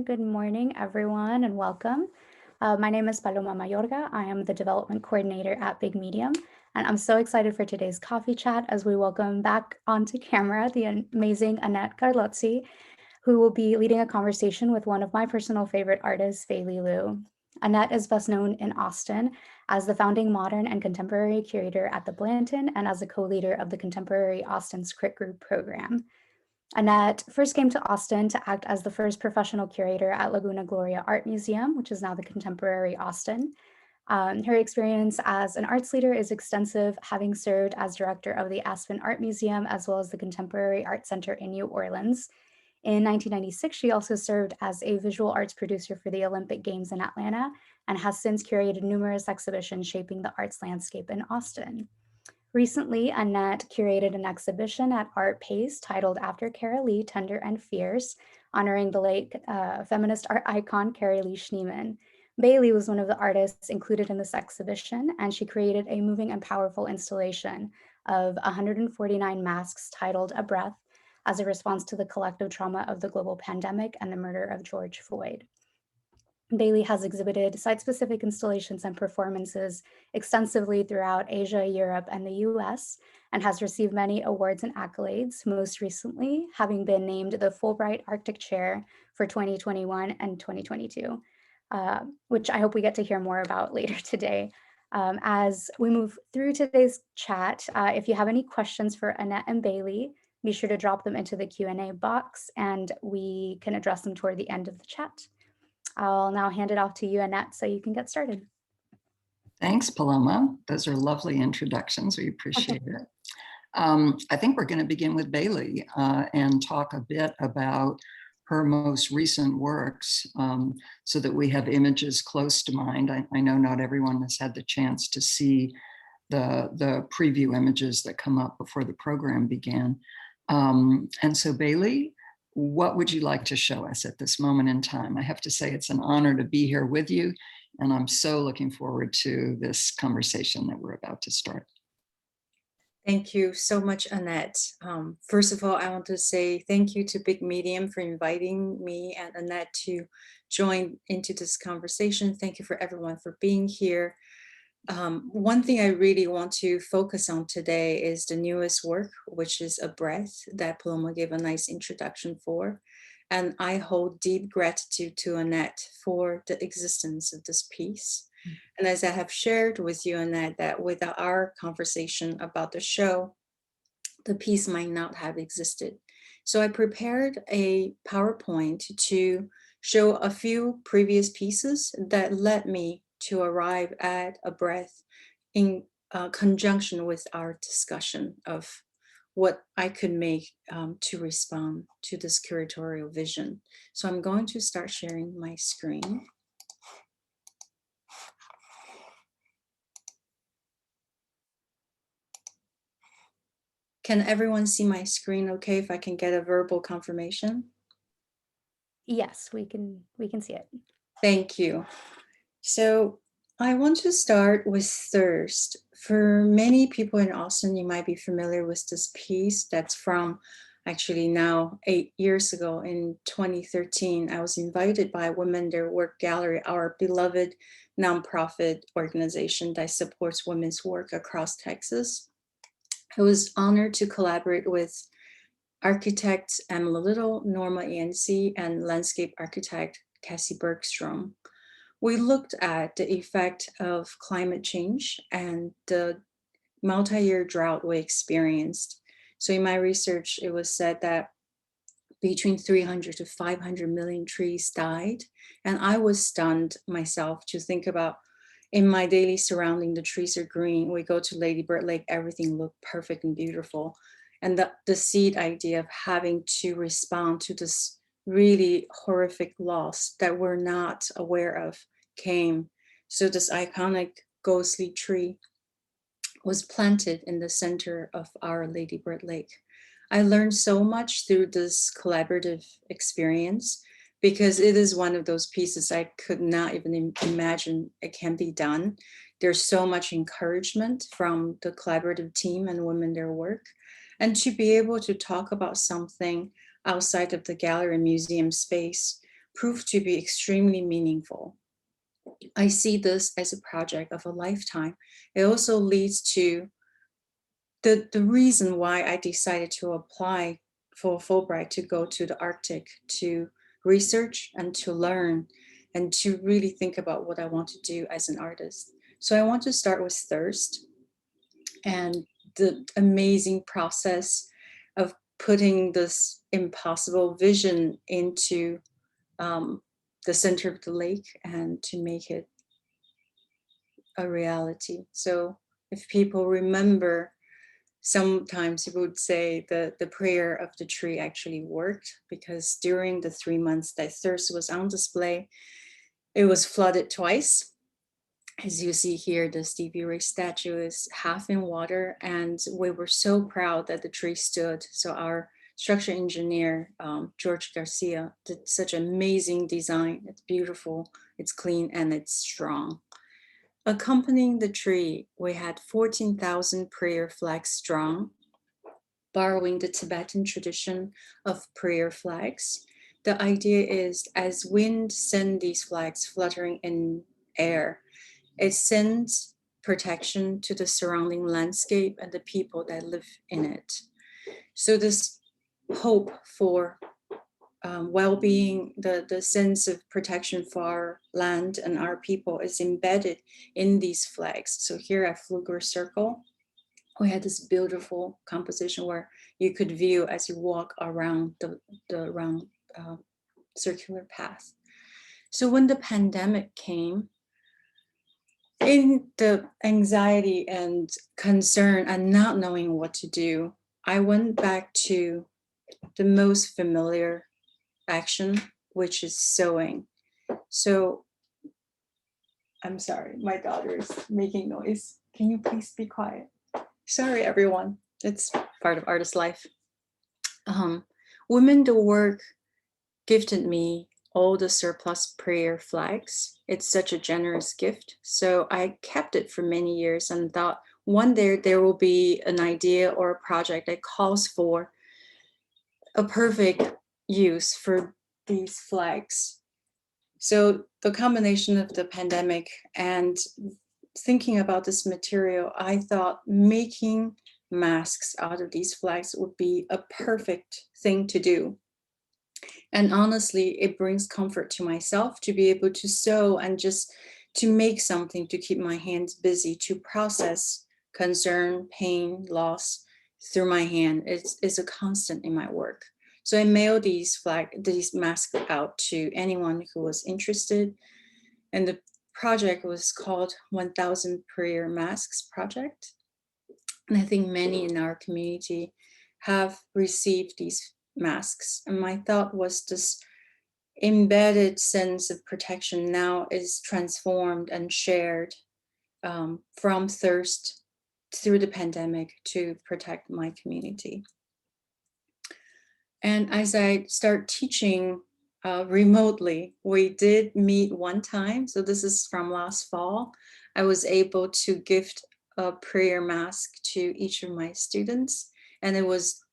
Good morning, everyone, and welcome. My name is Paloma Mayorga. I am the development coordinator at Big Medium, and I'm so excited for today's coffee chat as we welcome back onto camera the amazing Annette Carlozzi, who will be leading a conversation with one of my personal favorite artists, Beili Liu. Annette is best known in Austin as the founding modern and contemporary curator at the Blanton and as a co-leader of the Contemporary Austin's Crit Group program. Annette first came to Austin to act as the first professional curator at Laguna Gloria Art Museum, which is now the Contemporary Austin. Her experience as an arts leader is extensive, having served as director of the Aspen Art Museum as well as the Contemporary Art Center in New Orleans. In 1996, she also served as a visual arts producer for the Olympic Games in Atlanta and has since curated numerous exhibitions shaping the arts landscape in Austin. Recently, Annette curated an exhibition at Art Pace titled After Cara Lee, Tender and Fierce, honoring the late feminist art icon Cara Lee Schneemann. Beili was one of the artists included in this exhibition, and she created a moving and powerful installation of 149 masks titled A Breath as a response to the collective trauma of the global pandemic and the murder of George Floyd. Beili has exhibited site-specific installations and performances extensively throughout Asia, Europe, and the US, and has received many awards and accolades, most recently having been named the Fulbright Arctic Chair for 2021 and 2022, which I hope we get to hear more about later today. As we move through today's chat, if you have any questions for Annette and Beili, be sure to drop them into the Q&A box and we can address them toward the end of the chat. I'll now hand it off to you, Annette, so you can get started. Thanks, Paloma. Those are lovely introductions. We appreciate it. I think we're going to begin with Beili and talk a bit about her most recent works so that we have images close to mind. I know not everyone has had the chance to see the preview images that come up before the program began. And so Beili, what would you like to show us at this moment in time? I have to say it's an honor to be here with you, and I'm so looking forward to this conversation that we're about to start. Thank you so much, Annette. First of all, I want to say thank you to Big Medium for inviting me and Annette to join into this conversation. Thank you for everyone for being here. One thing I really want to focus on today is the newest work, which is A Breath, that Paloma gave a nice introduction for. And I hold deep gratitude to Annette for the existence of this piece. And as I have shared with you, Annette, that without our conversation about the show, the piece might not have existed. So I prepared a PowerPoint to show a few previous pieces that led me to arrive at A Breath in conjunction with our discussion of what I could make to respond to this curatorial vision. So I'm going to start sharing my screen. Can everyone see my screen okay if I can get a verbal confirmation? Yes, we can see it. Thank you. So I want to start with Thirst. For many people in Austin, you might be familiar with this piece that's from actually now 8 years ago in 2013. I was invited by Women Their Work Gallery, our beloved nonprofit organization that supports women's work across Texas. I was honored to collaborate with architect Emma Little, Norma Yancey, and landscape architect Cassie Bergstrom. We looked at the effect of climate change and the multi-year drought we experienced. So in my research, it was said that between 300 to 500 million trees died. And I was stunned myself to think about in my daily surrounding, the trees are green. We go to Lady Bird Lake, everything looked perfect and beautiful. And the seed idea of having to respond to this really horrific loss that we're not aware of came. So this iconic ghostly tree was planted in the center of our Lady Bird Lake. I learned so much through this collaborative experience because it is one of those pieces I could not even imagine it can be done. There's so much encouragement from the collaborative team and women their work. And to be able to talk about something outside of the gallery and museum space proved to be extremely meaningful. I see this as a project of a lifetime. It also leads to the reason why I decided to apply for Fulbright, to go to the Arctic, to research and to learn and to really think about what I want to do as an artist. So I want to start with thirst and the amazing process of putting this impossible vision into the center of the lake and to make it a reality. So if people remember, sometimes you would say the prayer of the tree actually worked, because during the 3 months that thirst was on display, it was flooded twice. As you see here, the Stevie Ray statue is half in water, and we were so proud that the tree stood. So our structure engineer, George Garcia, did such amazing design. It's beautiful, it's clean, and it's strong. Accompanying the tree, we had 14,000 prayer flags strong, borrowing the Tibetan tradition of prayer flags. The idea is, as wind sends these flags fluttering in air, it sends protection to the surrounding landscape and the people that live in it. So this hope for well-being, the sense of protection for our land and our people is embedded in these flags. So here at Flugger Circle, we had this beautiful composition where you could view as you walk around the round circular path. So when the pandemic came, in the anxiety and concern and not knowing what to do, I went back to the most familiar action, which is sewing. So I'm sorry, my daughter is making noise. Can you please be quiet? Sorry, everyone. It's part of artist life. Women do Work gifted me all the surplus prayer flags. It's such a generous gift. So I kept it for many years and thought one day there will be an idea or a project that calls for a perfect use for these flags. So the combination of the pandemic and thinking about this material, I thought making masks out of these flags would be a perfect thing to do. And honestly, it brings comfort to myself to be able to sew and just to make something to keep my hands busy, to process concern, pain, loss through my hand. It's a constant in my work. So I mailed these masks out to anyone who was interested. And the project was called 1000 Prayer Masks Project. And I think many in our community have received these masks. And my thought was this embedded sense of protection now is transformed and shared from thirst through the pandemic to protect my community. And as I start teaching remotely, we did meet one time. So this is from last fall. I was able to gift a prayer mask to each of my students. And it was,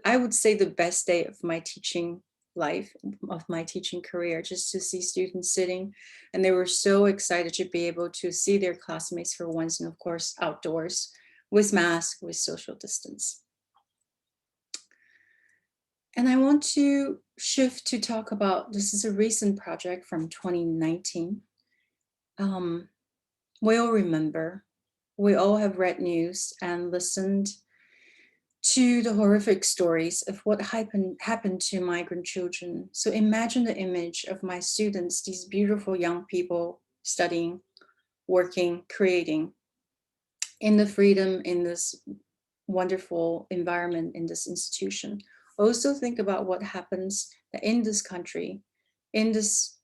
I would say, the best day of my teaching life, of my teaching career, just to see students sitting. And they were so excited to be able to see their classmates for once, and of course, outdoors with masks, with social distance. And I want to shift to talk about, this is a recent project from 2019. We all remember, we all have read news and listened to the horrific stories of what happened to migrant children. So imagine the image of my students, these beautiful young people studying, working, creating in the freedom, in this wonderful environment, in this institution. Also think about what happens in this country, in this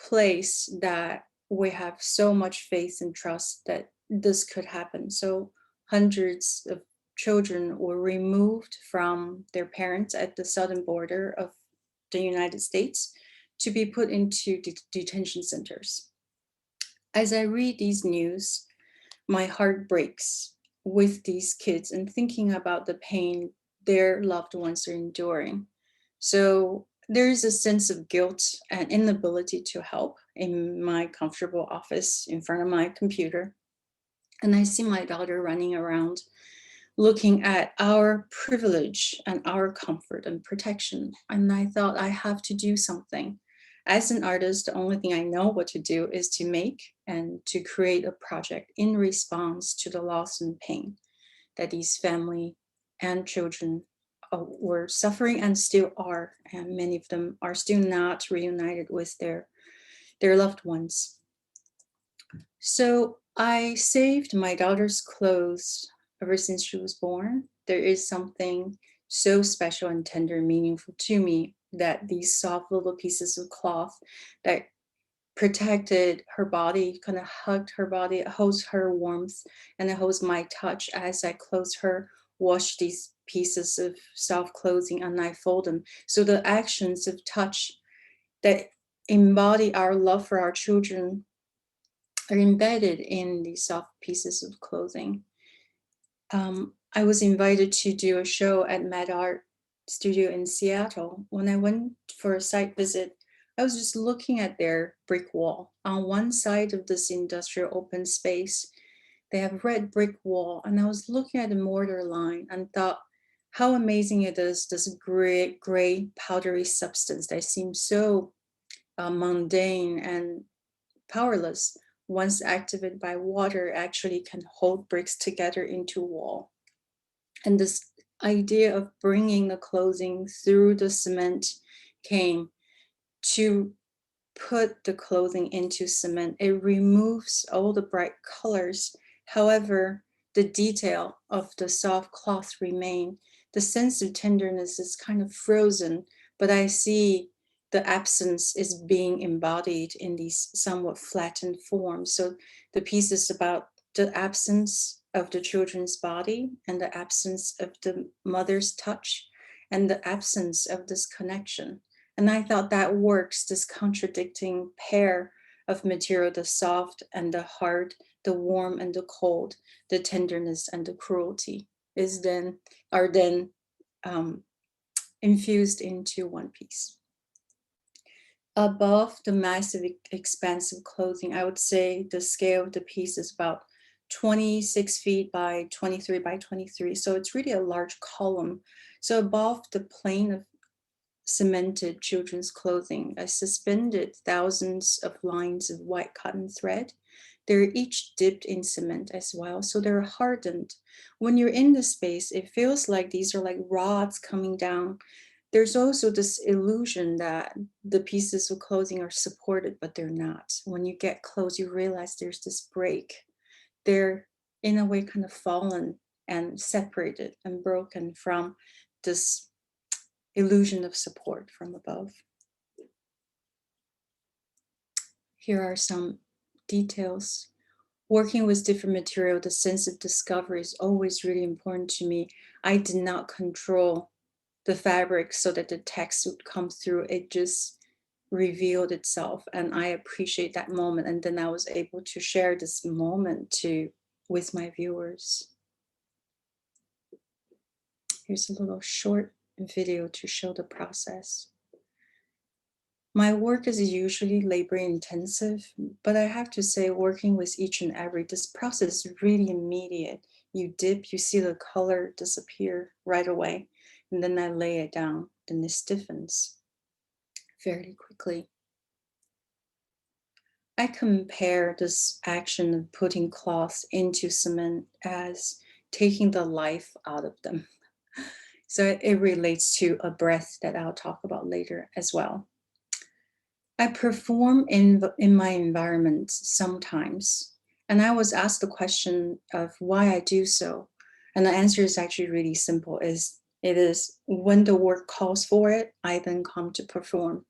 place that we have so much faith and trust that this could happen. So hundreds of children were removed from their parents at the southern border of the United States to be put into detention centers. As I read these news, my heart breaks with these kids and thinking about the pain their loved ones are enduring. So there is a sense of guilt and inability to help in my comfortable office in front of my computer. And I see my daughter running around looking at our privilege and our comfort and protection. And I thought, I have to do something. As an artist, the only thing I know what to do is to make and to create a project in response to the loss and pain that these family and children were suffering and still are. And many of them are still not reunited with their loved ones. So I saved my daughter's clothes ever since she was born. There is something so special and tender and meaningful to me that these soft little pieces of cloth that protected her body, kind of hugged her body, it holds her warmth, and it holds my touch as I close her, wash these pieces of soft clothing, and I fold them. So the actions of touch that embody our love for our children are embedded in these soft pieces of clothing. I was invited to do a show at Mad Art Studio in Seattle. When I went for a site visit, I was just looking at their brick wall. On one side of this industrial open space, they have red brick wall, and I was looking at the mortar line and thought how amazing it is, this gray powdery substance that seems so mundane and powerless, once activated by water, actually can hold bricks together into a wall. And this idea of bringing the clothing through the cement came to put the clothing into cement. It removes all the bright colors. However, the detail of the soft cloth remain. The sense of tenderness is kind of frozen, but I see the absence is being embodied in these somewhat flattened forms. So the piece is about the absence of the children's body and the absence of the mother's touch and the absence of this connection. And I thought that works, this contradicting pair of material, the soft and the hard, the warm and the cold, the tenderness and the cruelty are then infused into one piece. Above the massive expanse of clothing, I would say the scale of the piece is about 26 feet by 23 by 23. So it's really a large column. So above the plane of cemented children's clothing, I suspended thousands of lines of white cotton thread. They're each dipped in cement as well, so they're hardened. When you're in the space, it feels like these are like rods coming down. There's also this illusion that the pieces of clothing are supported, but they're not. When you get close, you realize there's this break. They're in a way kind of fallen and separated and broken from this illusion of support from above. Here are some details. Working with different material, the sense of discovery is always really important to me. I did not control the fabric so that the text would come through. It just revealed itself, and I appreciate that moment. And then I was able to share this moment with my viewers. Here's a little short video to show the process. My work is usually labor intensive, but I have to say, working with each and every, this process is really immediate. You dip, you see the color disappear right away, and then I lay it down, then it stiffens fairly quickly. I compare this action of putting cloths into cement as taking the life out of them. So it relates to a breath that I'll talk about later as well. I perform in my environment sometimes, and I was asked the question of why I do so. And the answer is actually really simple. It is when the work calls for it, I then come to perform.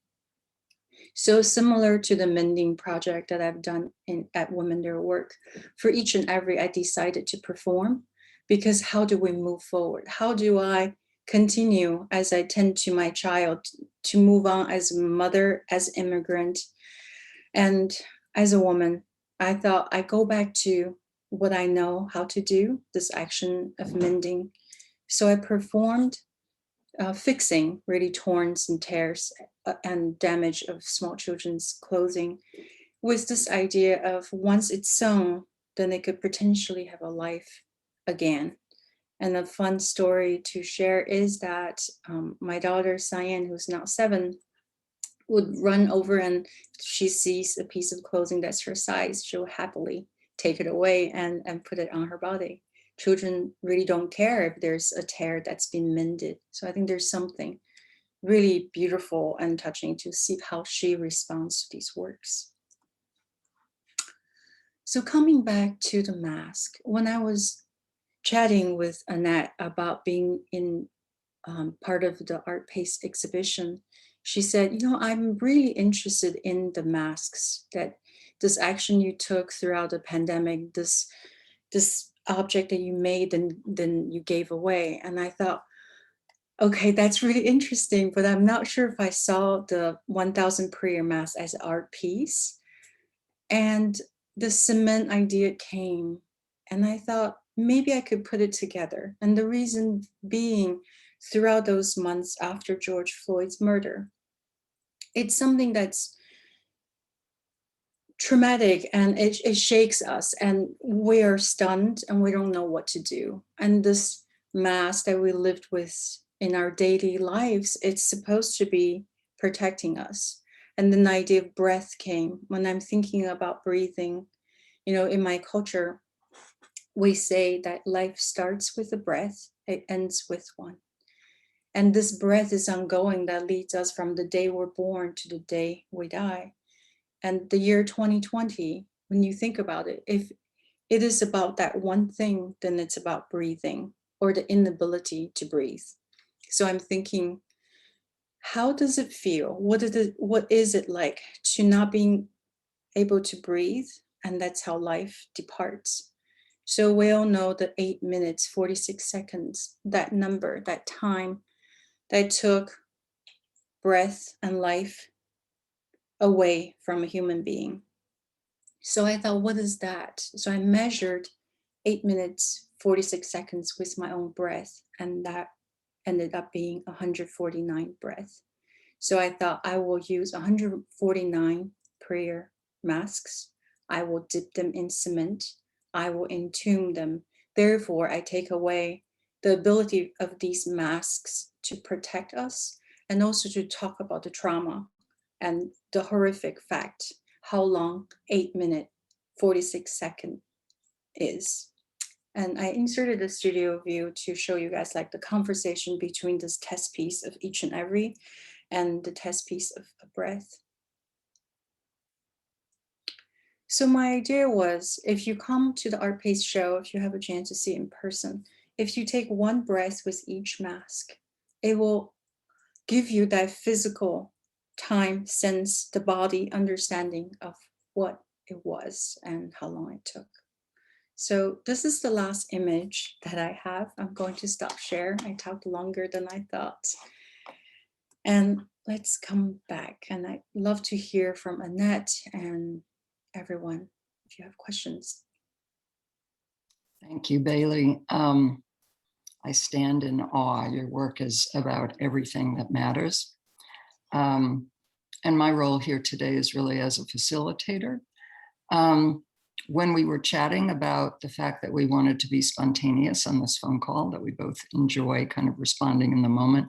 So similar to the mending project that I've done at Women Their Work, for each and every, I decided to perform, because how do we move forward? How do I continue as I tend to my child to move on as a mother, as immigrant, and as a woman? I thought I go back to what I know how to do, this action of mending. So I performed fixing really torns and tears and damage of small children's clothing, with this idea of once it's sewn, then it could potentially have a life again. And a fun story to share is that my daughter Cyan, who's now 7, would run over, and if she sees a piece of clothing that's her size, she'll happily take it away and put it on her body. Children really don't care if there's a tear that's been mended. So I think there's something really beautiful and touching to see how she responds to these works. So coming back to the mask, when I was chatting with Annette about being in part of the Art Pace exhibition, she said, you know, I'm really interested in the masks, that this action you took throughout the pandemic, this object that you made and then you gave away. And I thought, okay, that's really interesting, but I'm not sure if I saw the 1000 prayer mask as an art piece. And the cement idea came, and I thought maybe I could put it together. And the reason being, throughout those months after George Floyd's murder, it's something that's traumatic, and it shakes us, and we are stunned and we don't know what to do. And this mask that we lived with in our daily lives, it's supposed to be protecting us. And then the idea of breath came when I'm thinking about breathing. You know, in my culture, we say that life starts with a breath, it ends with one. And this breath is ongoing, that leads us from the day we're born to the day we die. And the year 2020, when you think about it, if it is about that one thing, then it's about breathing, or the inability to breathe. So I'm thinking, how does it feel? What is it like to not being able to breathe? And that's how life departs. So we all know the 8 minutes, 46 seconds, that number, that time that took breath and life away from a human being. So I thought, what is that? So I measured 8 minutes, 46 seconds with my own breath, and that ended up being 149 breaths. So I thought I will use 149 prayer masks. I will dip them in cement. I will entomb them. Therefore, I take away the ability of these masks to protect us, and also to talk about the trauma and the horrific fact, how long 8 minute, 46 second is. And I inserted a studio view to show you guys like the conversation between this test piece of each and every and the test piece of a breath. So my idea was, if you come to the Art Pace show, if you have a chance to see it in person, if you take one breath with each mask, it will give you that physical time, sense, the body understanding of what it was and how long it took. So this is the last image that I have. I'm going to stop share. I talked longer than I thought. And let's come back. And I'd love to hear from Annette and everyone if you have questions. Thank you, Beili. I stand in awe. Your work is about everything that matters. And my role here today is really as a facilitator. When we were chatting about the fact that we wanted to be spontaneous on this phone call, that we both enjoy kind of responding in the moment,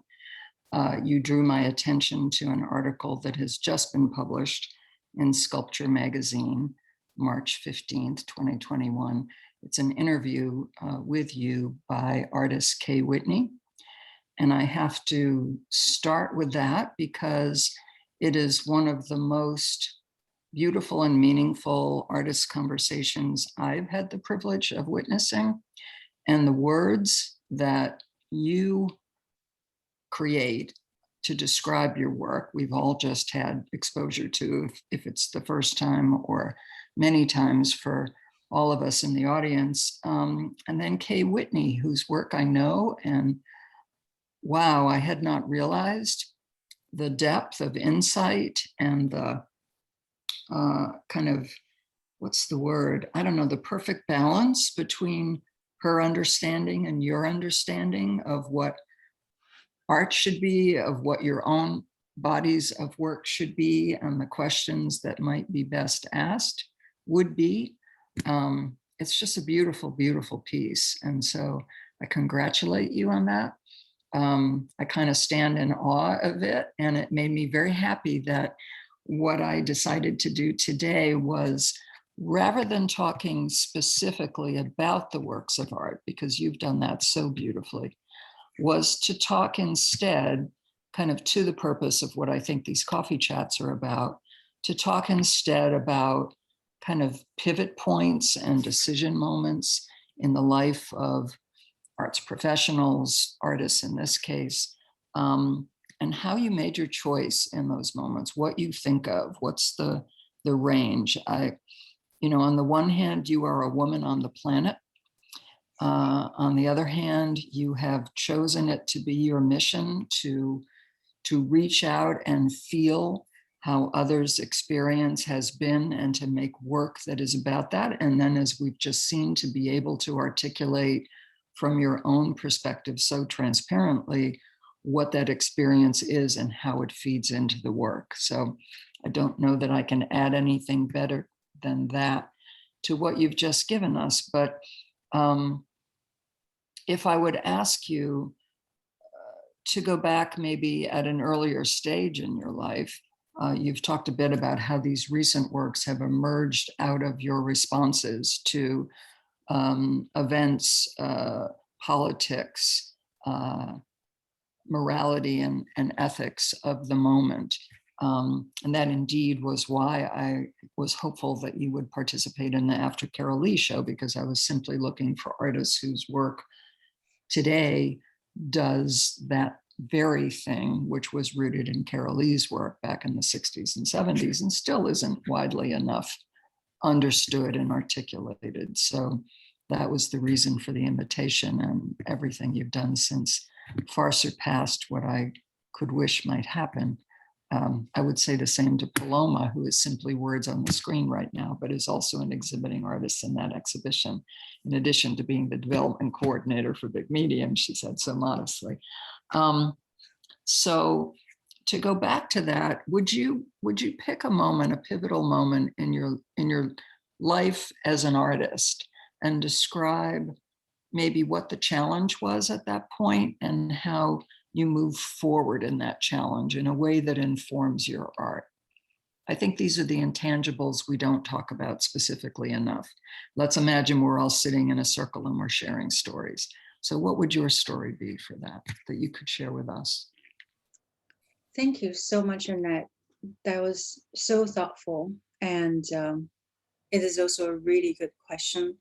you drew my attention to an article that has just been published in Sculpture magazine, March 15th, 2021. It's an interview with you by artist Kay Whitney. And I have to start with that because it is one of the most beautiful and meaningful artist conversations I've had the privilege of witnessing. And the words that you create to describe your work, we've all just had exposure to, if it's the first time or many times for all of us in the audience. And then Kay Whitney, whose work I know, and wow, I had not realized the depth of insight and the kind of, what's the word? I don't know, the perfect balance between her understanding and your understanding of what art should be, of what your own bodies of work should be, and the questions that might be best asked would be. It's just a beautiful, beautiful piece. And so I congratulate you on that. I kind of stand in awe of it, and it made me very happy that what I decided to do today was, rather than talking specifically about the works of art, because you've done that so beautifully, was to talk instead, kind of to the purpose of what I think these coffee chats are about, to talk instead about kind of pivot points and decision moments in the life of arts professionals, artists in this case, and how you made your choice in those moments, what you think of, what's the range. On the one hand, you are a woman on the planet. On the other hand, you have chosen it to be your mission to reach out and feel how others' experience has been, and to make work that is about that. And then, as we've just seen, to be able to articulate from your own perspective so transparently what that experience is and how it feeds into the work. So I don't know that I can add anything better than that to what you've just given us. But if I would ask you to go back maybe at an earlier stage in your life, you've talked a bit about how these recent works have emerged out of your responses to events, politics, morality, and ethics of the moment. And that indeed was why I was hopeful that you would participate in the After Carol Lee show, because I was simply looking for artists whose work today does that very thing, which was rooted in Carol Lee's work back in the 60s and 70s, and still isn't widely enough understood and articulated. So that was the reason for the invitation, and everything you've done since far surpassed what I could wish might happen. I would say the same to Paloma, who is simply words on the screen right now, but is also an exhibiting artist in that exhibition, in addition to being the development coordinator for Big Medium, she said so modestly. So to go back to that, would you pick a moment, a pivotal moment in your life as an artist, and describe maybe what the challenge was at that point and how you move forward in that challenge in a way that informs your art? I think these are the intangibles we don't talk about specifically enough. Let's imagine we're all sitting in a circle and we're sharing stories. So what would your story be for that you could share with us? Thank you so much, Annette. That was so thoughtful. And it is also a really good question.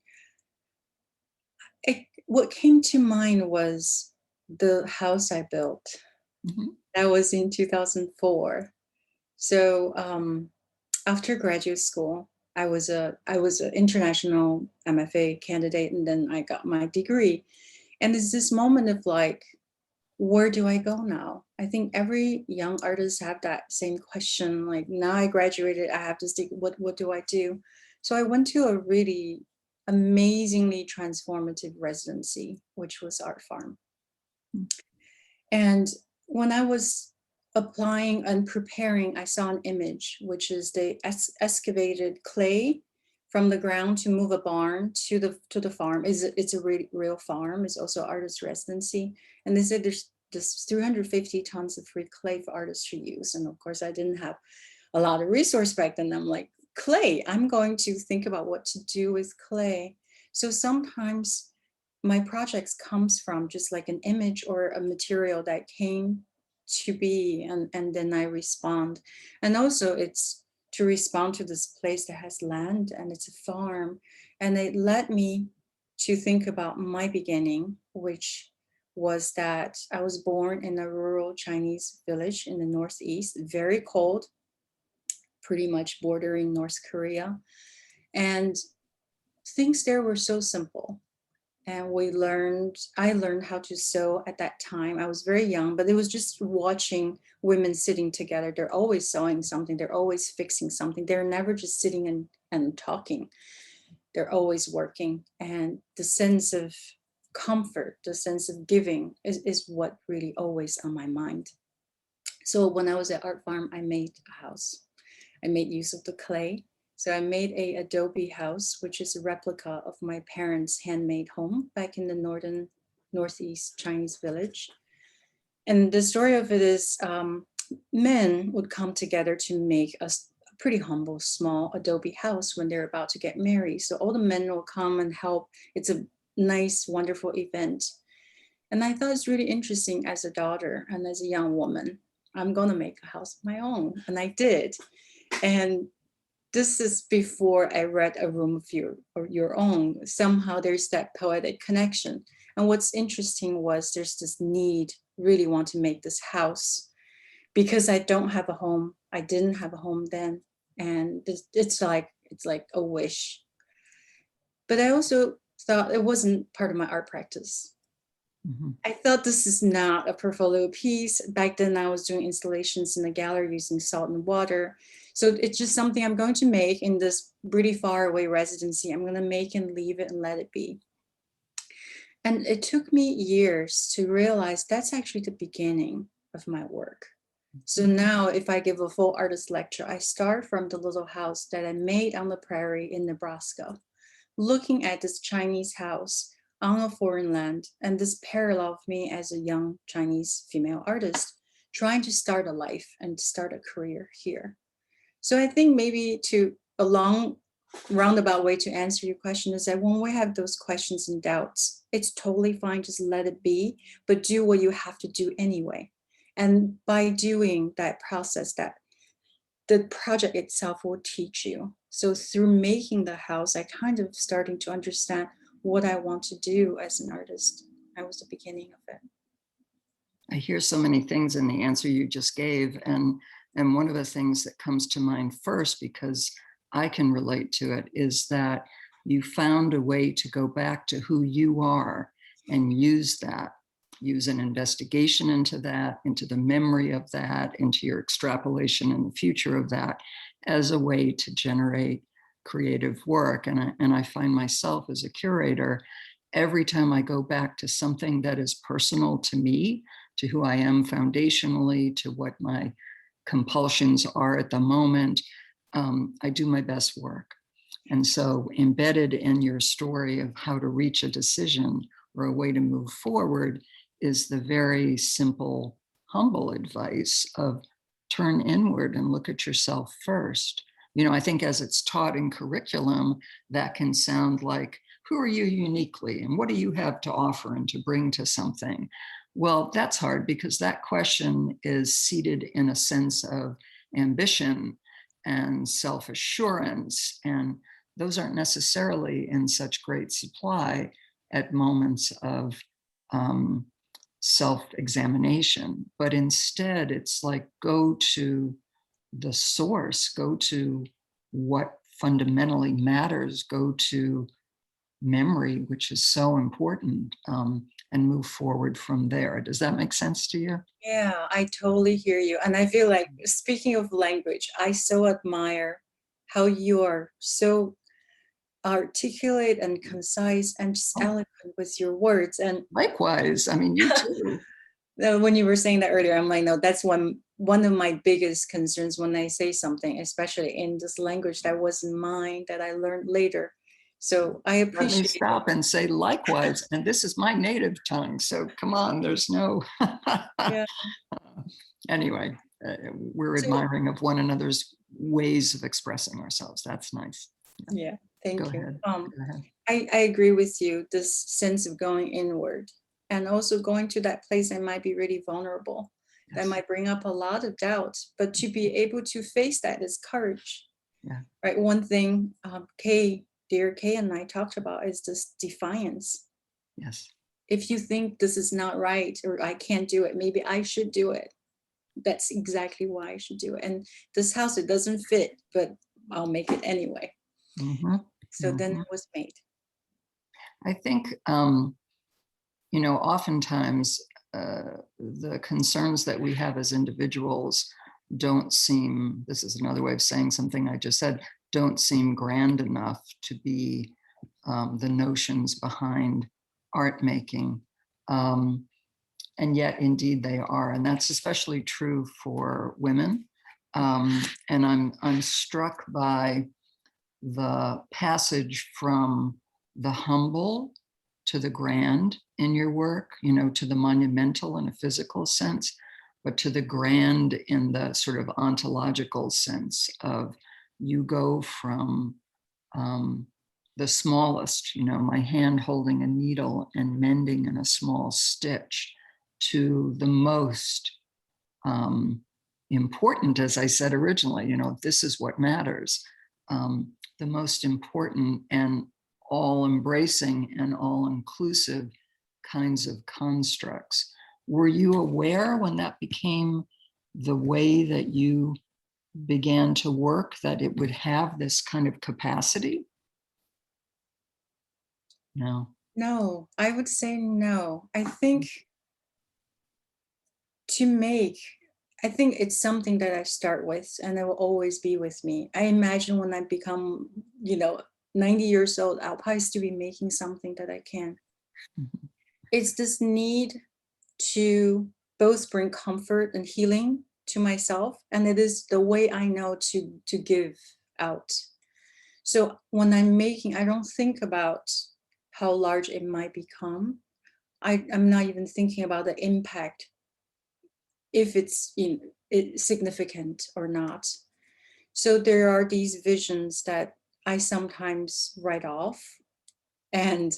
What came to mind was the house I built. Mm-hmm. That was in 2004. So after graduate school, I was an international MFA candidate, and then I got my degree. And it's this moment of like, where do I go now? I think every young artist have that same question. Like, now I graduated, I have to stick. What do I do? So I went to a really amazingly transformative residency, which was Art Farm. And when I was applying and preparing, I saw an image, which is they excavated clay from the ground to move a barn to the farm. It's a real farm. It's also artist residency. And they said there's 350 tons of free clay for artists to use. And of course, I didn't have a lot of resource back then. I'm like, clay, I'm going to think about what to do with clay. So sometimes my projects comes from just like an image or a material that came to be, and then I respond. And also it's to respond to this place that has land and it's a farm. And it led me to think about my beginning, which was that I was born in a rural Chinese village in the Northeast, very cold, pretty much bordering North Korea. And things there were so simple. And I learned how to sew at that time. I was very young, but it was just watching women sitting together. They're always sewing something. They're always fixing something. They're never just sitting and talking. They're always working. And the sense of comfort, the sense of giving is what really always on my mind. So when I was at Art Farm, I made a house. I made use of the clay. So I made a adobe house, which is a replica of my parents' handmade home back in the northeast Chinese village. And the story of it is men would come together to make a pretty humble, small adobe house when they're about to get married. So all the men will come and help. It's a nice, wonderful event. And I thought it's really interesting as a daughter and as a young woman, I'm going to make a house of my own. And I did. And this is before I read A Room of Your Own. Somehow there's that poetic connection. And what's interesting was there's this need, really want to make this house because I don't have a home. I didn't have a home then. And it's like a wish. But I also thought it wasn't part of my art practice. Mm-hmm. I thought this is not a portfolio piece. Back then I was doing installations in the gallery using salt and water. So it's just something I'm going to make in this really far away residency. I'm going to make and leave it and let it be. And it took me years to realize that's actually the beginning of my work. So now if I give a full artist lecture, I start from the little house that I made on the prairie in Nebraska, looking at this Chinese house on a foreign land, and this parallel of me as a young Chinese female artist, trying to start a life and start a career here. So I think maybe a long roundabout way to answer your question is that when we have those questions and doubts, it's totally fine, just let it be, but do what you have to do anyway. And by doing that process, that the project itself will teach you. So through making the house, I kind of starting to understand what I want to do as an artist. That was the beginning of it. I hear so many things in the answer you just gave. And one of the things that comes to mind first, because I can relate to it, is that you found a way to go back to who you are and use that, use an investigation into that, into the memory of that, into your extrapolation in the future of that as a way to generate creative work. And I find myself as a curator, every time I go back to something that is personal to me, to who I am foundationally, to what my compulsions are at the moment, I do my best work. And so embedded in your story of how to reach a decision or a way to move forward is the very simple, humble advice of turn inward and look at yourself first. You know, I think as it's taught in curriculum, that can sound like, who are you uniquely and what do you have to offer and to bring to something? Well, that's hard because that question is seated in a sense of ambition and self-assurance, and those aren't necessarily in such great supply at moments of self-examination. But instead, it's like go to the source, go to what fundamentally matters, go to memory, which is so important, and move forward from there. Does that make sense to you? Yeah, I totally hear you. And I feel like, speaking of language, I so admire how you are so articulate and concise and just eloquent with your words. And likewise, I mean, you too. When you were saying that earlier, I'm like, no, that's one of my biggest concerns when I say something, especially in this language that wasn't mine, that I learned later. So I appreciate. Let me stop and say likewise, and this is my native tongue. So come on, there's no. Yeah. Anyway, we're admiring of one another's ways of expressing ourselves. That's nice. Yeah, thank you. Go ahead. I agree with you. This sense of going inward and also going to that place that might be really vulnerable, yes, that might bring up a lot of doubt, but to be able to face that is courage. Yeah. Right. One thing dear Kay and I talked about is this defiance. Yes. If you think this is not right or I can't do it, maybe I should do it. That's exactly why I should do it. And this house, it doesn't fit, but I'll make it anyway. Mm-hmm. So then it was made. I think, you know, oftentimes the concerns that we have as individuals don't seem, this is another way of saying something I just said, don't seem grand enough to be the notions behind art making. And yet, indeed, they are. And that's especially true for women. And I'm struck by the passage from the humble to the grand in your work, you know, to the monumental in a physical sense, but to the grand in the sort of ontological sense of you go from the smallest, you know, my hand holding a needle and mending in a small stitch, to the most important, as I said originally, you know, this is what matters. The most important and all embracing and all inclusive kinds of constructs. Were you aware when that became the way that you began to work, that it would have this kind of capacity? No. No, I would say no. I think I think it's something that I start with and it will always be with me. I imagine when I become, 90 years old, I'll probably still be making something that I can. Mhm. It's this need to both bring comfort and healing to myself, and it is the way I know to give out. So when I'm making, I don't think about how large it might become. I'm not even thinking about the impact, if it's significant or not. So there are these visions that I sometimes write off, and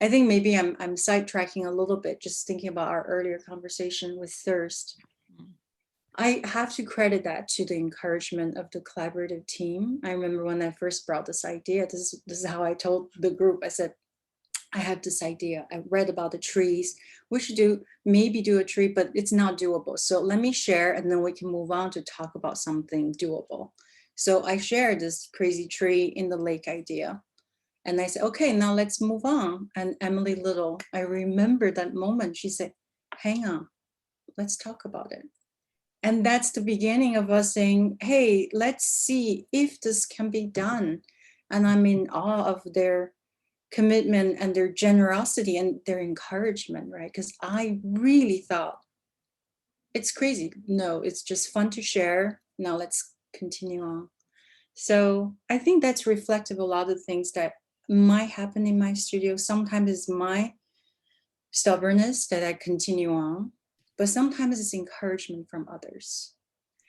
I think maybe I'm sidetracking a little bit, just thinking about our earlier conversation with thirst. I have to credit that to the encouragement of the collaborative team. I remember when I first brought this idea, this is how I told the group. I said, I have this idea. I read about the trees. We should maybe do a tree, but it's not doable. So let me share, and then we can move on to talk about something doable. So I shared this crazy tree in the lake idea. And I said, okay, now let's move on. And Emily Little, I remember that moment. She said, hang on, let's talk about it. And that's the beginning of us saying, hey, let's see if this can be done. And I'm in awe of their commitment and their generosity and their encouragement, right? Because I really thought, it's crazy. No, it's just fun to share. Now let's continue on. So I think that's reflective of a lot of things that might happen in my studio. Sometimes it's my stubbornness that I continue on, but sometimes it's encouragement from others.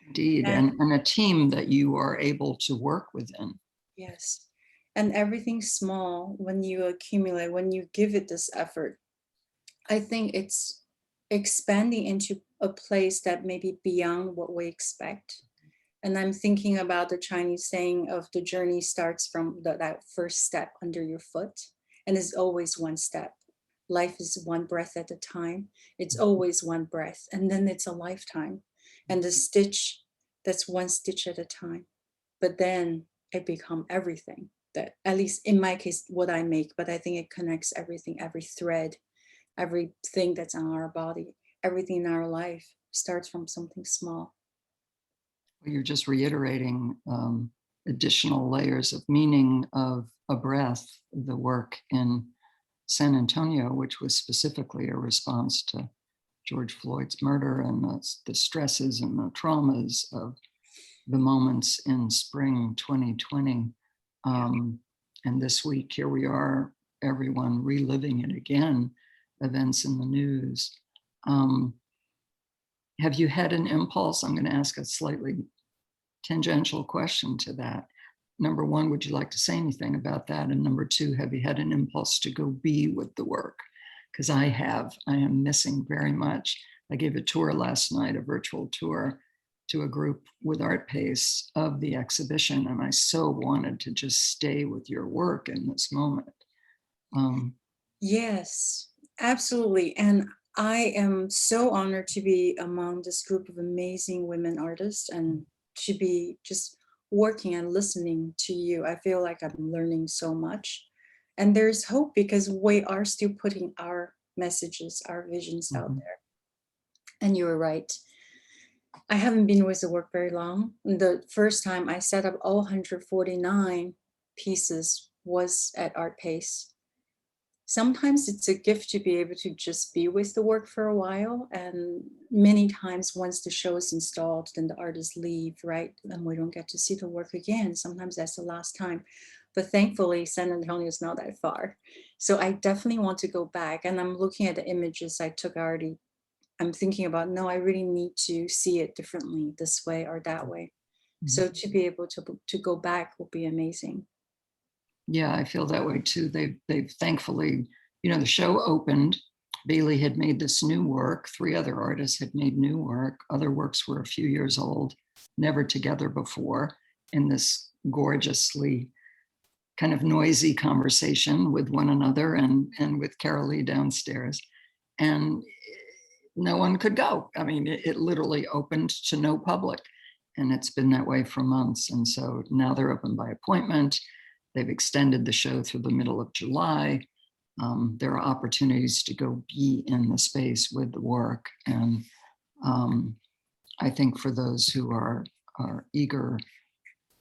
Indeed, And and a team that you are able to work within. yes, and everything small, when you accumulate, when you give it this effort, I think it's expanding into a place that may be beyond what we expect. And I'm thinking about the Chinese saying of the journey starts from that first step under your foot, and it's always one step. Life is one breath at a time. It's always one breath, and then it's a lifetime. And the stitch, that's one stitch at a time. But then it becomes everything. That, at least in my case, what I make, but I think it connects everything, every thread, everything that's on our body, everything in our life starts from something small. You're just reiterating additional layers of meaning of a breath, the work in San Antonio, which was specifically a response to George Floyd's murder and the stresses and the traumas of the moments in spring 2020. And this week, here we are, everyone reliving it again, events in the news. Have you had an impulse? I'm going to ask a slightly tangential question to that. Number one, would you like to say anything about that? And number two, have you had an impulse to go be with the work? Because I am missing very much. I gave a tour last night, a virtual tour to a group with Art Pace of the exhibition. And I so wanted to just stay with your work in this moment. Yes, absolutely. And I am so honored to be among this group of amazing women artists and to be just working and listening to you. I feel like I'm learning so much. And there's hope because we are still putting our messages, our visions out there. And you were right. I haven't been with the work very long. The first time I set up all 149 pieces was at Art Pace. sometimes it's a gift to be able to just be with the work for a while. And many times once the show is installed, then the artists leave, right? And we don't get to see the work again. Sometimes that's the last time. But thankfully, San Antonio is not that far. So I definitely want to go back. And I'm looking at the images I took already. I'm thinking about, no, I really need to see it differently, this way or that way. So to be able to go back will be amazing. Yeah, I feel that way too. They've thankfully, the show opened. Beili had made this new work. 3 other artists had made new work. Other works were a few years old, never together before, in this gorgeously kind of noisy conversation with one another and with Carol Lee downstairs. And no one could go. I mean, it literally opened to no public. And it's been that way for months. And so now they're open by appointment. They've extended the show through the middle of July. There are opportunities to go be in the space with the work. And I think for those who are eager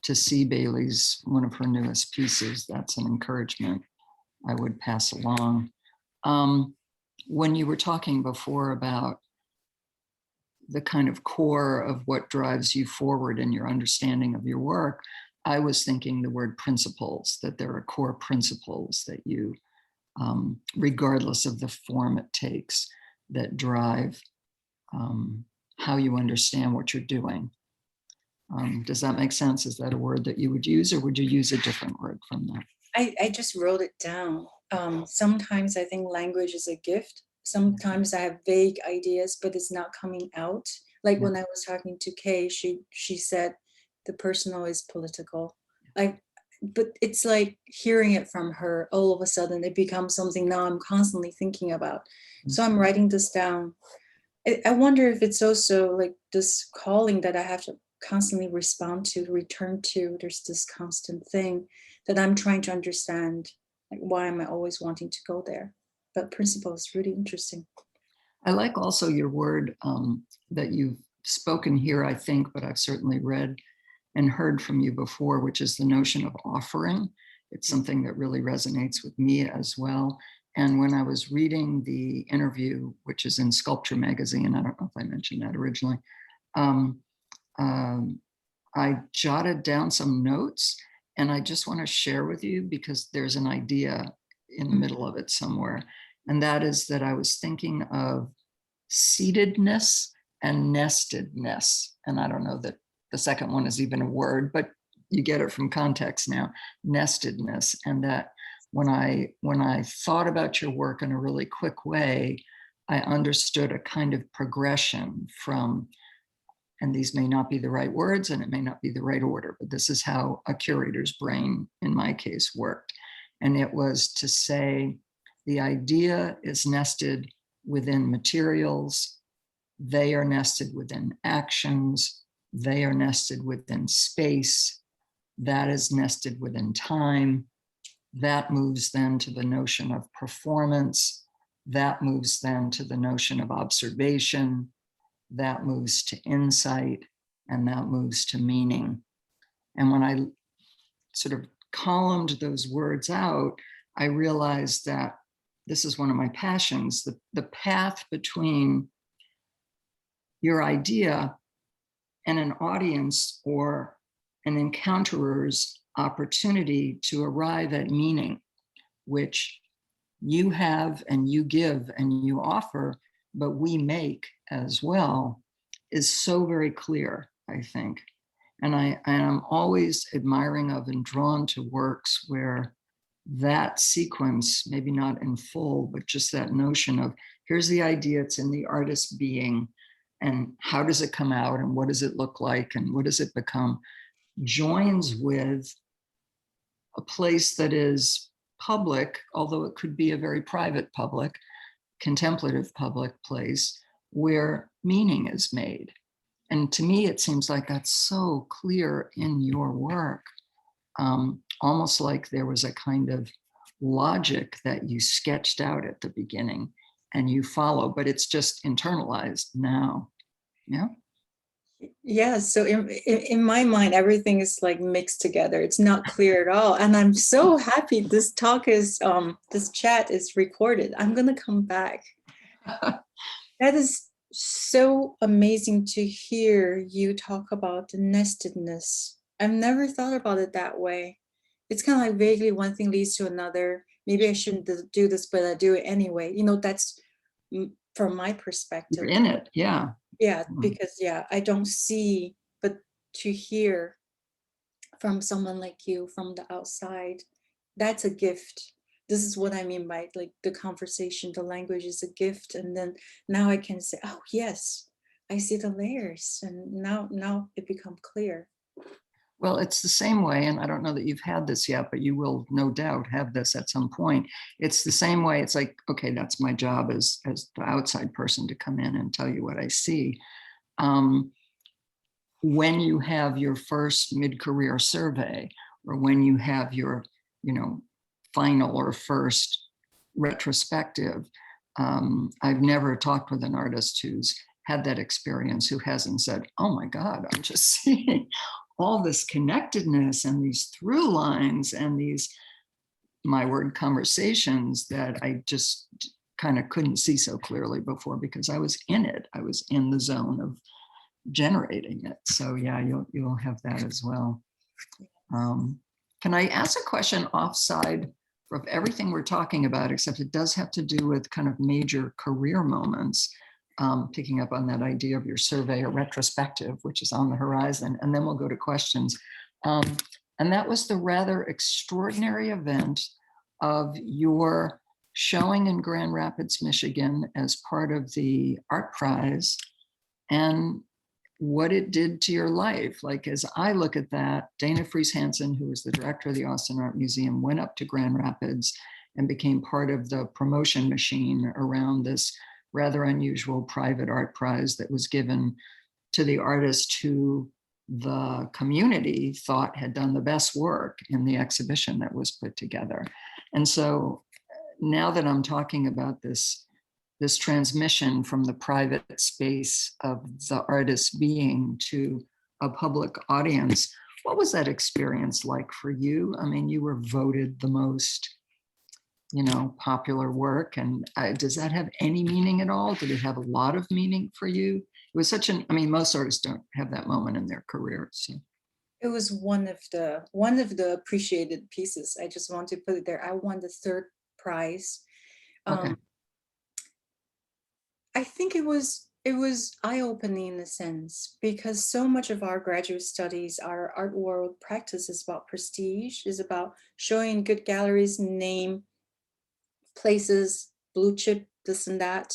to see Beili's, one of her newest pieces, that's an encouragement I would pass along. When you were talking before about the kind of core of what drives you forward in your understanding of your work, I was thinking the word principles, that there are core principles that you, regardless of the form it takes, that drive how you understand what you're doing. Does that make sense? Is that a word that you would use, or would you use a different word from that? I just wrote it down. Sometimes I think language is a gift. Sometimes I have vague ideas, but it's not coming out. Like when I was talking to Kay, she said the personal is political. But it's like hearing it from her, all of a sudden it becomes something now I'm constantly thinking about. So I'm writing this down. I wonder if it's also like this calling that I have to constantly respond to, return to. There's this constant thing that I'm trying to understand. Like, why am I always wanting to go there? But principle is really interesting. I like also your word that you've spoken here, I think, but I've certainly read and heard from you before, which is the notion of offering. It's something that really resonates with me as well. And when I was reading the interview, which is in Sculpture magazine, I don't know if I mentioned that originally, I jotted down some notes, and I just want to share with you because there's an idea in the middle of it somewhere. And that is that I was thinking of seatedness and nestedness. And I don't know that the second one is even a word, but you get it from context now, nestedness. And that when I thought about your work in a really quick way, I understood a kind of progression from, and these may not be the right words and it may not be the right order, but this is how a curator's brain, in my case, worked. And it was to say, the idea is nested within materials, they are nested within actions, they are nested within space, that is nested within time, that moves then to the notion of performance, that moves then to the notion of observation, that moves to insight, and that moves to meaning. And when I sort of columned those words out, I realized that this is one of my passions, the path between your idea and an audience or an encounterer's opportunity to arrive at meaning, which you have and you give and you offer, but we make as well, is so very clear, I think. And I am always admiring of and drawn to works where that sequence, maybe not in full, but just that notion of here's the idea, it's in the artist's being, and how does it come out and what does it look like and what does it become, joins with a place that is public, although it could be a very private public, contemplative public place where meaning is made. And to me, it seems like that's so clear in your work, almost like there was a kind of logic that you sketched out at the beginning and you follow, but it's just internalized now. Yeah. Yeah, so in my mind, everything is like mixed together. It's not clear at all. And I'm so happy this talk is, this chat is recorded. I'm gonna come back. That is so amazing to hear you talk about the nestedness. I've never thought about it that way. It's kind of like vaguely one thing leads to another. Maybe I shouldn't do this, but I do it anyway. You know, that's from my perspective. You're in it, yeah. Yeah, because I don't see, but to hear from someone like you from the outside, that's a gift. This is what I mean by like the conversation, the language is a gift. And then now I can say, oh yes, I see the layers, and now it become clear. Well, it's the same way, and I don't know that you've had this yet, but you will no doubt have this at some point. It's the same way. It's like, okay, that's my job as the outside person to come in and tell you what I see. When you have your first mid-career survey, or when you have your, final or first retrospective, I've never talked with an artist who's had that experience who hasn't said, oh my God, I'm just seeing all this connectedness and these through lines and these, my word, conversations that I just kind of couldn't see so clearly before because I was in it. I was in the zone of generating it. So yeah, you'll have that as well. Can I ask a question offside of everything we're talking about, except it does have to do with kind of major career moments, picking up on that idea of your survey or retrospective, which is on the horizon, and then we'll go to questions. And that was the rather extraordinary event of your showing in Grand Rapids, Michigan as part of the Art Prize, and what it did to your life. Like, as I look at that, Dana Fries Hansen, who was the director of the Austin Art Museum, went up to Grand Rapids and became part of the promotion machine around this rather unusual private art prize that was given to the artist who the community thought had done the best work in the exhibition that was put together. And so now that I'm talking about this transmission from the private space of the artist being to a public audience, what was that experience like for you? I mean, you were voted the most, popular work. And does that have any meaning at all? Did it have a lot of meaning for you? It was most artists don't have that moment in their career. So. It was one of the appreciated pieces. I just want to put it there. I won the third prize. Okay. I think it was eye-opening in a sense, because so much of our graduate studies, our art world practice is about prestige, is about showing good galleries, name, places, blue chip, this and that.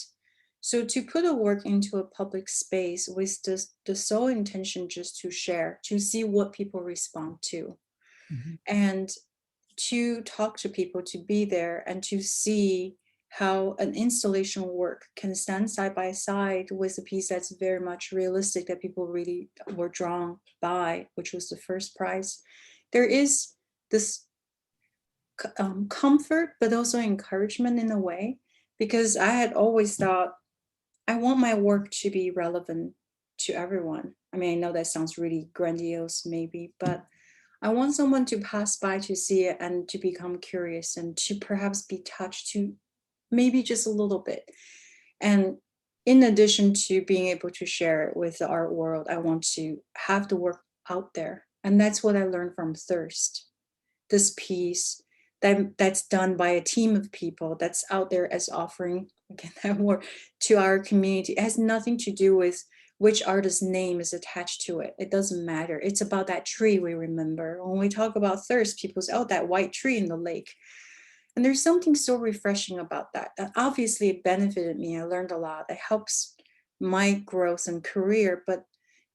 So to put a work into a public space with the sole intention just to share, to see what people respond to, and to talk to people, to be there and to see how an installation work can stand side by side with a piece that's very much realistic, that people really were drawn by, which was the first prize. There is this comfort, but also encouragement in a way, because I had always thought, I want my work to be relevant to everyone. I mean, I know that sounds really grandiose maybe, but I want someone to pass by to see it and to become curious and to perhaps be touched to maybe just a little bit. And in addition to being able to share it with the art world, I want to have the work out there. And that's what I learned from Thirst. This piece that's done by a team of people that's out there as offering, again, that word to our community. It has nothing to do with which artist's name is attached to it. It doesn't matter. It's about that tree we remember. When we talk about Thirst, people say, oh, that white tree in the lake. And there's something so refreshing about that. That obviously it benefited me. I learned a lot. It helps my growth and career. But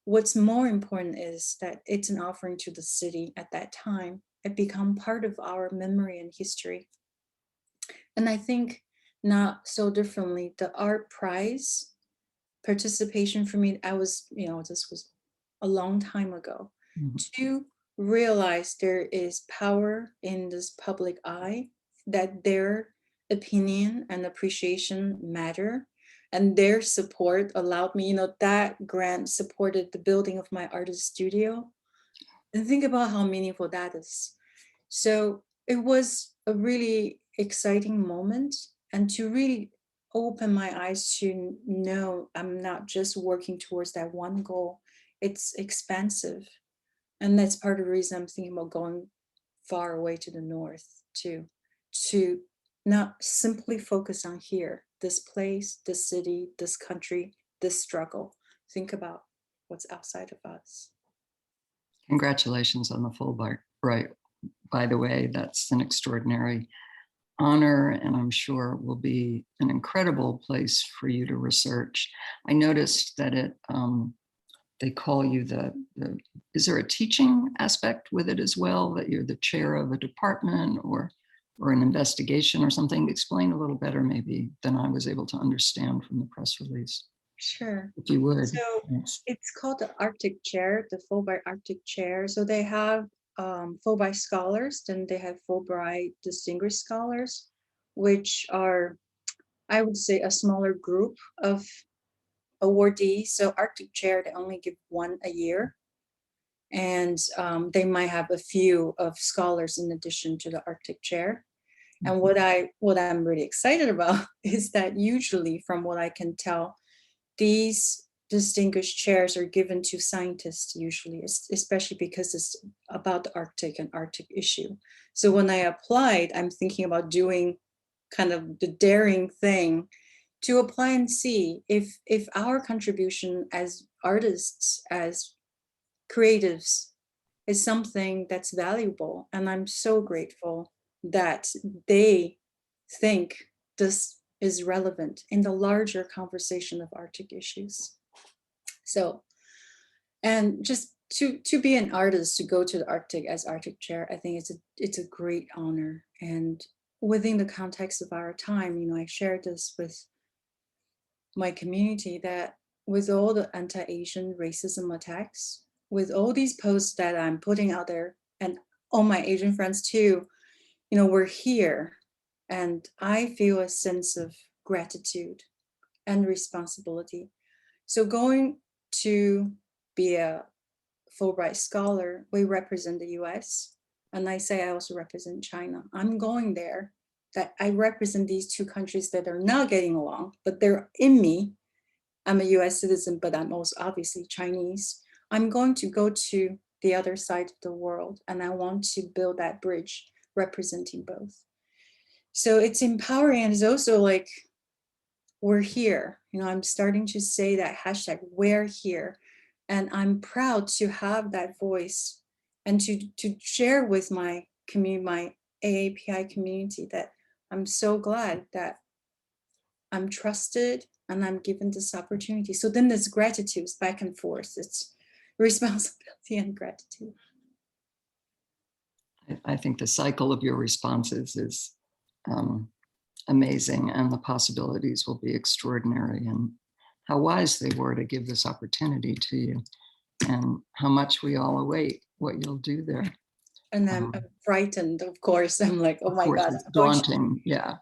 what's more important is that it's an offering to the city at that time. It become part of our memory and history. And I think not so differently, the art prize participation for me, I was, this was a long time ago, to realize there is power in this public eye, that their opinion and appreciation matter, And their support allowed me, that grant supported the building of my artist studio. And think about how meaningful that is. So it was a really exciting moment, and to really open my eyes to know I'm not just working towards that one goal, it's expansive. And that's part of the reason I'm thinking about going far away to the north too, to not simply focus on here, this place, this city, this country, this struggle. Think about what's outside of us. Congratulations on the Fulbright. By the way, that's an extraordinary honor, and I'm sure will be an incredible place for you to research. I noticed that they call you is there a teaching aspect with it as well, that you're the chair of a department or an investigation or something? Explain a little better maybe than I was able to understand from the press release. Sure. If you would. So Thanks. it's called the Arctic Chair, the Fulbright Arctic Chair. So they have Fulbright scholars, then they have Fulbright Distinguished Scholars, which are, I would say, a smaller group of awardees. So Arctic Chair, they only give one a year. And they might have a few of scholars in addition to the Arctic Chair. And what I'm really excited about is that usually, from what I can tell, these distinguished chairs are given to scientists usually, especially because it's about the Arctic and Arctic issue. So when I applied, I'm thinking about doing kind of the daring thing to apply and see if our contribution as artists, as creatives, is something that's valuable. And I'm so grateful that they think this is relevant in the larger conversation of Arctic issues. So, and just to be an artist, to go to the Arctic as Arctic Chair, I think it's a great honor. And within the context of our time, I shared this with my community, that with all the anti-Asian racism attacks, with all these posts that I'm putting out there, and all my Asian friends too, we're here. And I feel a sense of gratitude and responsibility. So going to be a Fulbright scholar, we represent the US. And I say I also represent China. I'm going there, that I represent these two countries that are not getting along, but they're in me. I'm a US citizen, but I'm also obviously Chinese. I'm going to go to the other side of the world, and I want to build that bridge representing both. So it's empowering, and it's also like, we're here. I'm starting to say that hashtag, we're here. And I'm proud to have that voice and to share with my community, my AAPI community, that I'm so glad that I'm trusted and I'm given this opportunity. So then there's gratitude, it's back and forth. It's responsibility and gratitude. I think the cycle of your responses is amazing, and the possibilities will be extraordinary, and how wise they were to give this opportunity to you, and how much we all await what you'll do there. And I'm frightened, of course. I'm like, oh my God. It's daunting. Yeah.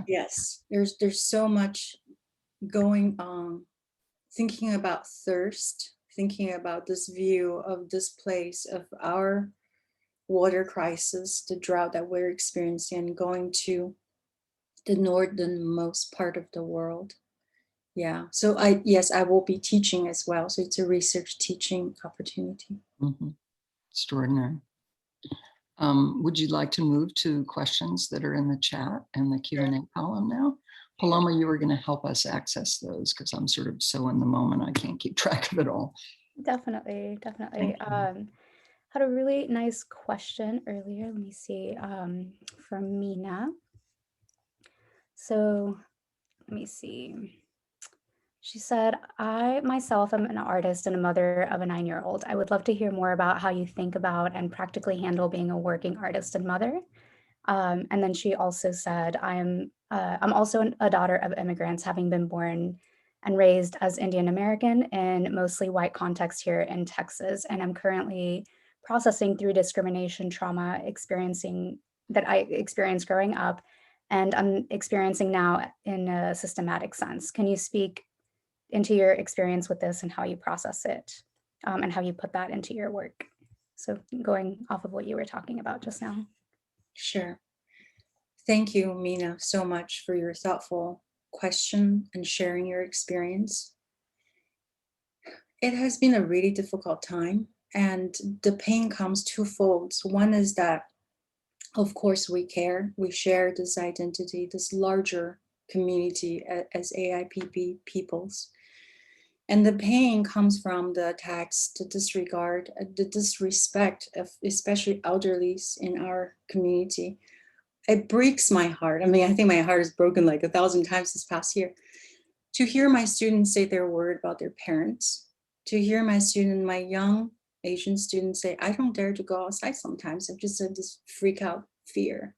Yes, there's so much going on. Thinking about thirst, thinking about this view of this place, of our water crisis, the drought that we're experiencing, and going to the northernmost part of the world. Yeah, so I will be teaching as well. So it's a research teaching opportunity. Mm-hmm. Extraordinary. Would you like to move to questions that are in the chat and the Q&A column now? Paloma, you were going to help us access those, because I'm sort of so in the moment, I can't keep track of it all. Definitely. Had a really nice question earlier. Let me see, from Mina. So let me see. She said, I myself am an artist and a mother of a 9-year-old. I would love to hear more about how you think about and practically handle being a working artist and mother. And then she also said, I'm also a daughter of immigrants, having been born and raised as Indian American in mostly white context here in Texas. And I'm currently processing through discrimination trauma that I experienced growing up, and I'm experiencing now in a systematic sense. Can you speak into your experience with this and how you process it, and how you put that into your work? So going off of what you were talking about just now. Sure. Thank you, Mina, so much for your thoughtful question and sharing your experience. It has been a really difficult time, and the pain comes twofold. One is that, of course, we care, we share this identity, this larger community as AIPP peoples. And the pain comes from the attacks, the disregard, the disrespect of especially elderlies in our community. It breaks my heart. I mean, I think my heart is broken like 1,000 times this past year. To hear my students say they're worried about their parents, to hear my young Asian students say, I don't dare to go outside sometimes. I just have this freak out fear.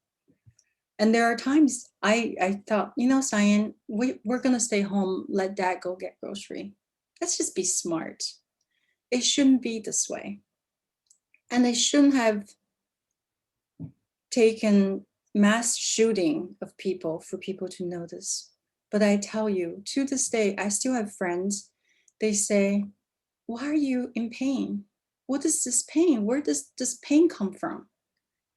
And there are times I thought, Cyan, we're gonna stay home, let dad go get grocery. Let's just be smart. It shouldn't be this way. And they shouldn't have taken mass shooting of people for people to notice. But I tell you, to this day, I still have friends. They say, why are you in pain? What is this pain? Where does this pain come from?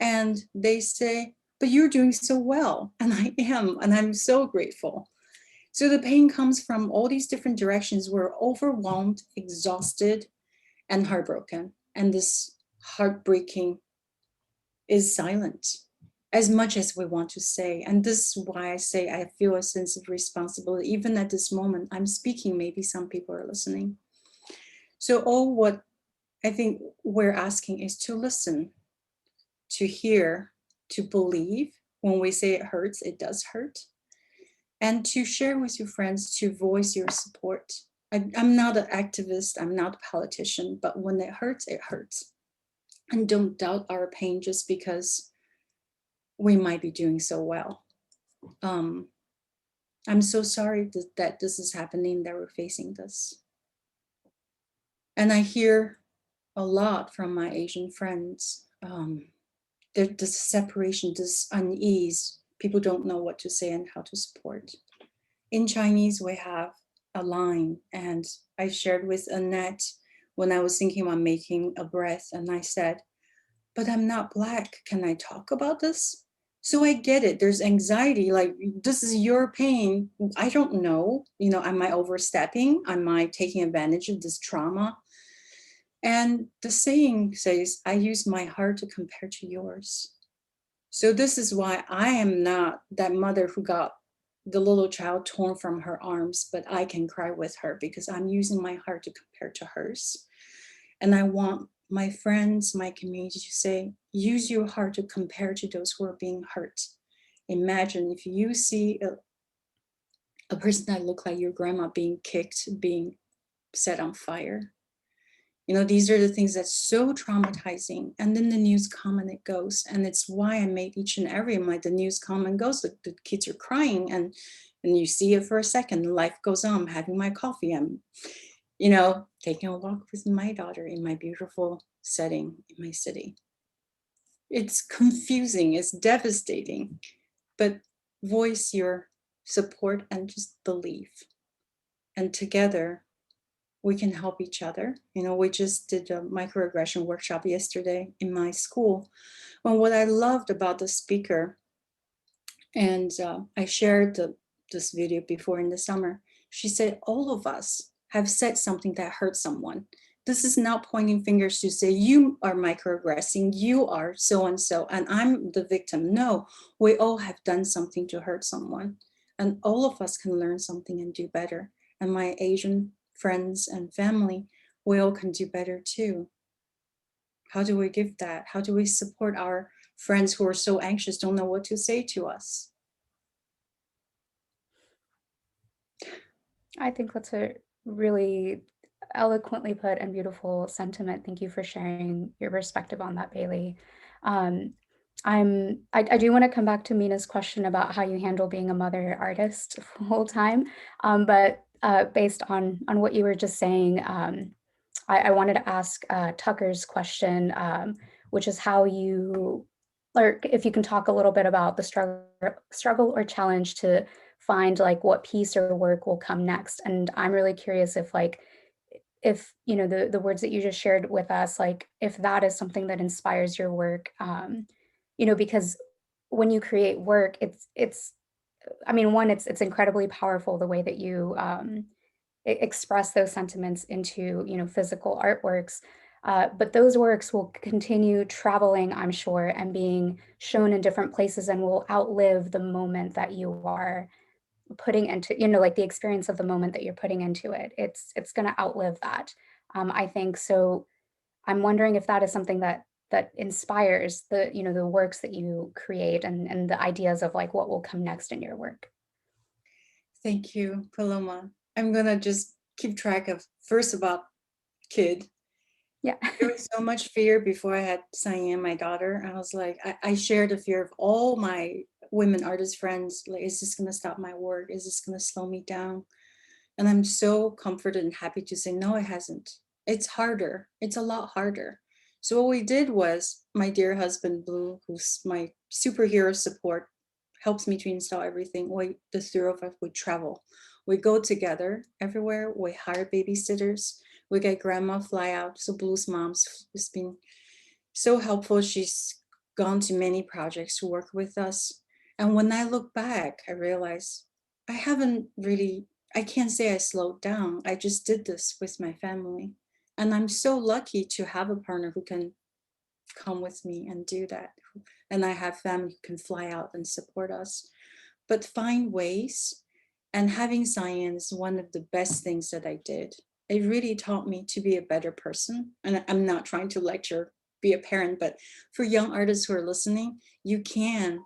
And they say, but you're doing so well. And I am, and I'm so grateful. So the pain comes from all these different directions. We're overwhelmed, exhausted, and heartbroken. And this heartbreaking is silent as much as we want to say. And this is why I say I feel a sense of responsibility. Even at this moment, I'm speaking, maybe some people are listening. So all what I think we're asking is to listen, to hear, to believe. When we say it hurts, it does hurt. And to share with your friends, to voice your support. I'm not an activist, I'm not a politician, but when it hurts, it hurts. And don't doubt our pain just because we might be doing so well. I'm so sorry that this is happening, that we're facing this. And I hear a lot from my Asian friends. This separation, this unease, people don't know what to say and how to support. In Chinese, we have a line, and I shared with Annette when I was thinking about making a breath, and I said, but I'm not Black, can I talk about this? So I get it, there's anxiety, like this is your pain. I don't know, am I overstepping? Am I taking advantage of this trauma? And the saying says, I use my heart to compare to yours. So this is why I am not that mother who got the little child torn from her arms, but I can cry with her because I'm using my heart to compare to hers. And I want my friends, my community to say, use your heart to compare to those who are being hurt. Imagine if you see a person that looked like your grandma being kicked, being set on fire. These are the things that's so traumatizing. And then the news come and it goes. And it's why I made each and every the news come and goes. The kids are crying and you see it for a second. Life goes on. I'm having my coffee. I'm, taking a walk with my daughter in my beautiful setting in my city. It's confusing. It's devastating. But voice your support and just believe. And together, we can help each other. We just did a microaggression workshop yesterday in my school. And what I loved about the speaker, and I shared this video before in the summer, she said, all of us have said something that hurt someone. This is not pointing fingers to say you are microaggressing, you are so-and-so, and I'm the victim. No, we all have done something to hurt someone. And all of us can learn something and do better. And my Asian friends and family, we all can do better too. How do we give that? How do we support our friends who are so anxious, don't know what to say to us? I think that's a really eloquently put and beautiful sentiment. Thank you for sharing your perspective on that, Beili. I do want to come back to Mina's question about how you handle being a mother artist full time, but based on what you were just saying, I wanted to ask Tucker's question, which is how you or if you can talk a little bit about the struggle or challenge to find like what piece or work will come next. And I'm really curious if like if the words that you just shared with us, like if that is something that inspires your work, because when you create work, it's I mean, one, it's incredibly powerful the way that you express those sentiments into physical artworks. But those works will continue traveling, I'm sure, and being shown in different places and will outlive the moment that you are putting into, like the experience of the moment that you're putting into it. It's going to outlive that. I think so. I'm wondering if that is something that inspires the works that you create and the ideas of like what will come next in your work. Thank you, Paloma. I'm gonna just keep track of first about kid. Yeah. There was so much fear before I had Cyan, my daughter. I was like, I shared the fear of all my women artist friends. Like, is this gonna stop my work? Is this gonna slow me down? And I'm so comforted and happy to say, no, it hasn't. It's harder. It's a lot harder. So what we did was my dear husband, Blue, who's my superhero support, helps me to install everything. The three of us, we travel. We go together everywhere. We hire babysitters. We get grandma fly out. So Blue's mom's has been so helpful. She's gone to many projects to work with us. And when I look back, I realize I haven't really, I can't say I slowed down. I just did this with my family. And I'm so lucky to have a partner who can come with me and do that. And I have family who can fly out and support us. But find ways. And having science, one of the best things that I did. It really taught me to be a better person. And I'm not trying to lecture, be a parent, but for young artists who are listening, you can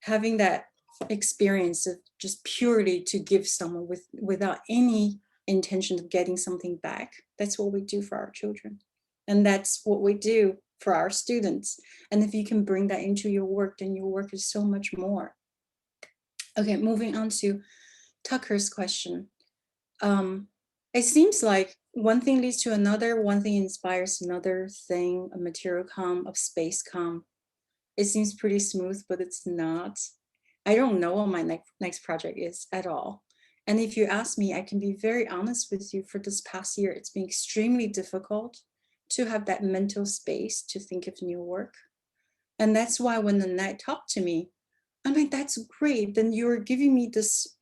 having that experience of just purely to give someone without any intention of getting something back. That's what we do for our children. And that's what we do for our students. And if you can bring that into your work, then your work is so much more. Okay, moving on to Tucker's question. It seems like one thing leads to another, one thing inspires another thing, a material come, a space come. It seems pretty smooth, but it's not. I don't know what my next project is at all. And if you ask me, I can be very honest with you, for this past year, it's been extremely difficult to have that mental space to think of new work. And that's why when Annette talked to me, I'm like, that's great. Then you're giving me this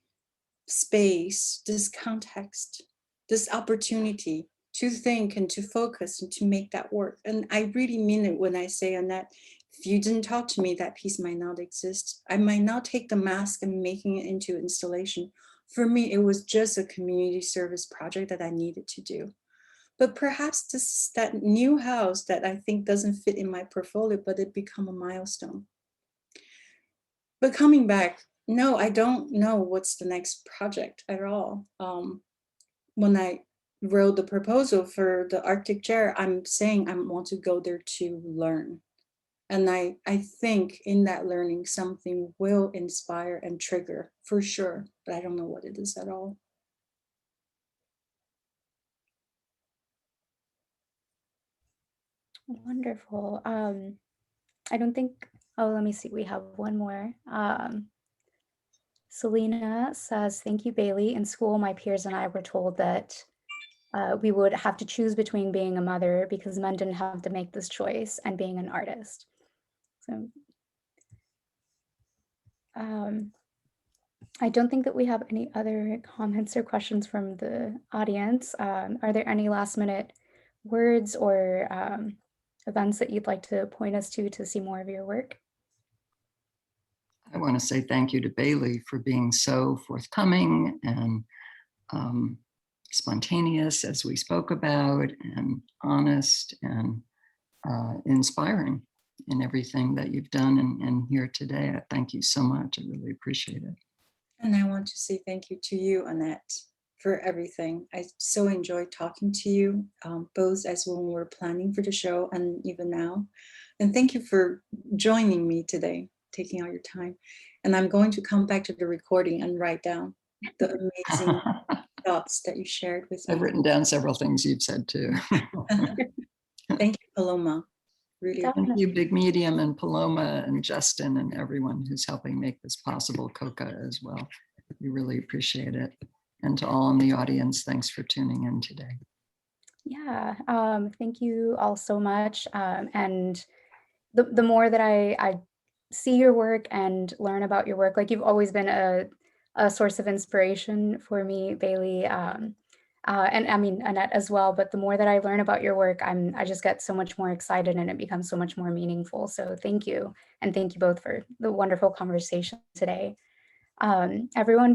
space, this context, this opportunity to think and to focus and to make that work. And I really mean it when I say, Annette, if you didn't talk to me, that piece might not exist. I might not take the mask and making it into installation. For me, it was just a community service project that I needed to do. But perhaps that new house that I think doesn't fit in my portfolio, but it become a milestone. But coming back, no, I don't know what's the next project at all. When I wrote the proposal for the Arctic chair, I'm saying I want to go there to learn. And I think in that learning, something will inspire and trigger for sure, but I don't know what it is at all. Wonderful. I don't think, oh, let me see. We have one more. Selena says, thank you, Beili. In school, my peers and I were told that we would have to choose between being a mother because men didn't have to make this choice and being an artist. So I don't think that we have any other comments or questions from the audience. Are there any last minute words or events that you'd like to point us to see more of your work? I want to say thank you to Beili for being so forthcoming and spontaneous, as we spoke about, and honest and inspiring in everything that you've done and here today. I thank you so much. I really appreciate it. And I want to say thank you to you, Annette, for everything. I so enjoyed talking to you, both as when we were planning for the show and even now. And thank you for joining me today, taking out your time. And I'm going to come back to the recording and write down the amazing thoughts that you shared with me. I've written down several things you've said too. Thank you, Paloma. Really. Thank you, Big Medium and Paloma and Justin and everyone who's helping make this possible, Coca as well. We really appreciate it. And to all in the audience, thanks for tuning in today. Yeah, thank you all so much. And the more that I see your work and learn about your work, like you've always been a source of inspiration for me, Beili, and I mean Annette as well. But the more that I learn about your work, I just get so much more excited, and it becomes so much more meaningful. So thank you, and thank you both for the wonderful conversation today. Everyone.